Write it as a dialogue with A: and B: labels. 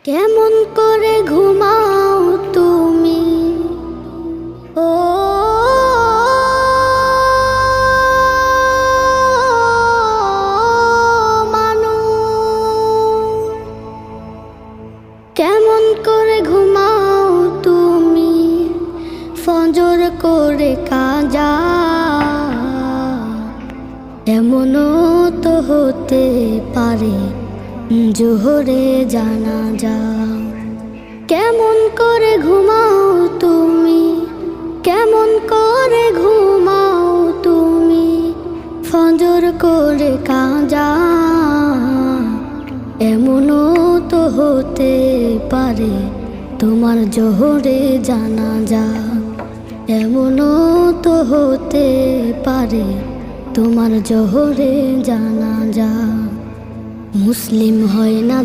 A: কেমন করে ঘুমাও তুমি ও মানুষ, কেমন করে ঘুমাও তুমি ফজর করে কাজা। এমনও তো হতে পারে জোহরে জানাজা। কেমন করে ঘুমাও তুমি, কেমন করে ঘুমাও তুমি ফজর করে কাজা। এমনও তো হতে পারে তোমার জোহরে জানাজা। এমনও তো হতে পারে তোমার জোহরে জানাজা। মুসলিম হয় না